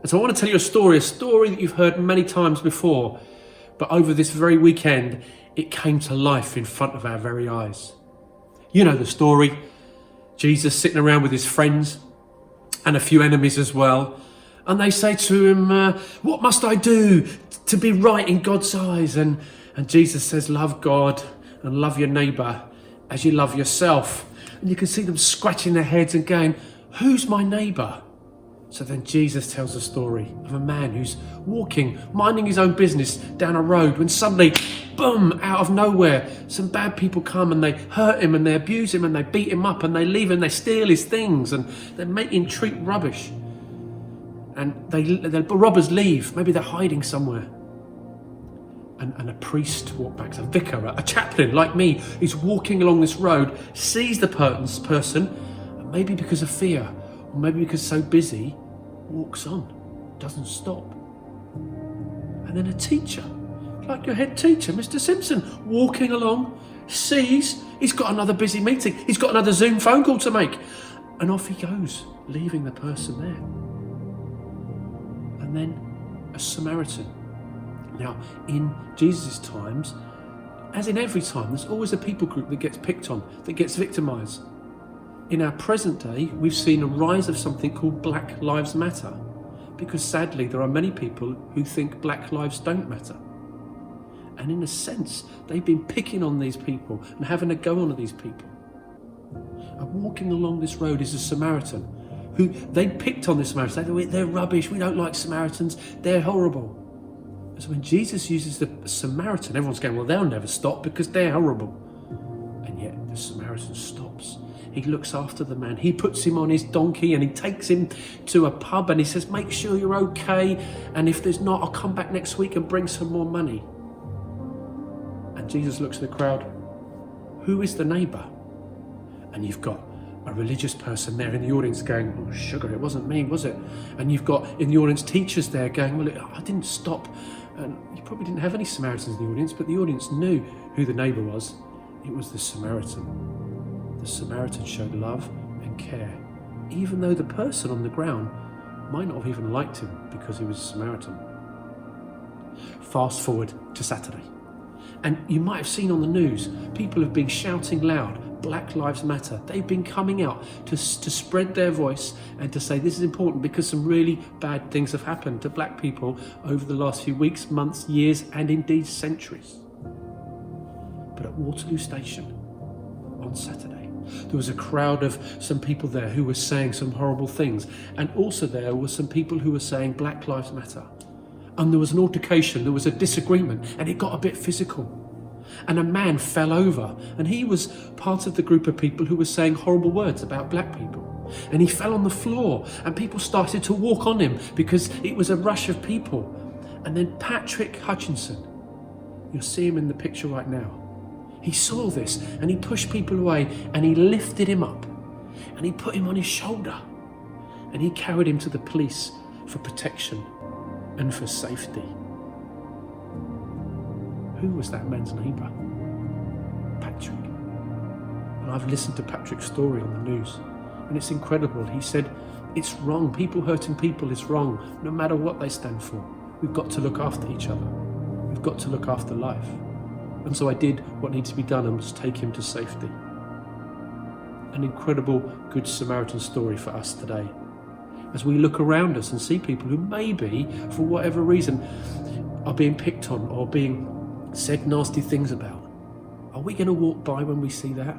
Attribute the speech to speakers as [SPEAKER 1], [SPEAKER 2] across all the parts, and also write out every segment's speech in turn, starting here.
[SPEAKER 1] And so I want to tell you a story that you've heard many times before, but over this very weekend, it came to life in front of our very eyes. You know the story. Jesus sitting around with his friends and a few enemies as well. And they say to him, what must I do to be right in God's eyes? And Jesus says, love God and love your neighbour as you love yourself. And you can see them scratching their heads and going, who's my neighbour? So then Jesus tells a story of a man who's walking, minding his own business down a road, when suddenly, boom, out of nowhere, some bad people come and they hurt him and they abuse him and they beat him up and they leave him, they steal his things and they make him treat rubbish. And the robbers leave, maybe they're hiding somewhere. And a priest walked back, a vicar, a chaplain like me, is walking along this road, sees the person, and maybe because of fear, or maybe because so busy, walks on, doesn't stop. And then a teacher, like your head teacher, Mr. Simpson, walking along, sees he's got another busy meeting, he's got another Zoom phone call to make, and off he goes, leaving the person there. And then a Samaritan. Now, in Jesus' times, as in every time, there's always a people group that gets picked on, that gets victimised. In our present day, we've seen a rise of something called Black Lives Matter, because sadly there are many people who think black lives don't matter. And in a sense, they've been picking on these people and having a go on at these people. And walking along this road is a Samaritan, who they picked on this Samaritan. They're rubbish, we don't like Samaritans, they're horrible. So when Jesus uses the Samaritan, everyone's going, well, they'll never stop because they're horrible. And yet the Samaritan stops. He looks after the man. He puts him on his donkey and he takes him to a pub and he says, make sure you're okay. And if there's not, I'll come back next week and bring some more money. And Jesus looks at the crowd. Who is the neighbour? And you've got a religious person there in the audience going, oh, sugar, it wasn't me, was it? And you've got in the audience teachers there going, well, I didn't stop. And you probably didn't have any Samaritans in the audience, but the audience knew who the neighbour was. It was the Samaritan. The Samaritan showed love and care, even though the person on the ground might not have even liked him because he was a Samaritan. Fast forward to Saturday. And you might have seen on the news, people have been shouting loud, Black Lives Matter. They've been coming out to spread their voice and to say this is important because some really bad things have happened to black people over the last few weeks, months, years, and indeed centuries. But at Waterloo Station on Saturday, there was a crowd of some people there who were saying some horrible things. And also there were some people who were saying Black Lives Matter. And there was an altercation, there was a disagreement, and it got a bit physical. And a man fell over, and he was part of the group of people who were saying horrible words about black people. And he fell on the floor, and people started to walk on him because it was a rush of people. And then Patrick Hutchinson, you'll see him in the picture right now. He saw this, and he pushed people away, and he lifted him up, and he put him on his shoulder, and he carried him to the police for protection and for safety. Who was that man's neighbour? Patrick. And I've listened to Patrick's story on the news, and it's incredible. He said, it's wrong. People hurting people is wrong, no matter what they stand for. We've got to look after each other. We've got to look after life. And so I did what needed to be done and was take him to safety. An incredible Good Samaritan story for us today, as we look around us and see people who maybe, for whatever reason, are being picked on or being said nasty things about. Are we going to walk by when we see that?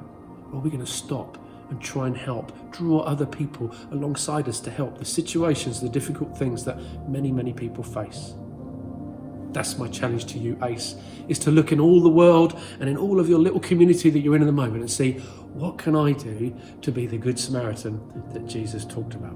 [SPEAKER 1] Or are we going to stop and try and help, draw other people alongside us to help the situations, the difficult things that many, many people face? That's my challenge to you, Ace, is to look in all the world and in all of your little community that you're in at the moment and see, what can I do to be the Good Samaritan that Jesus talked about?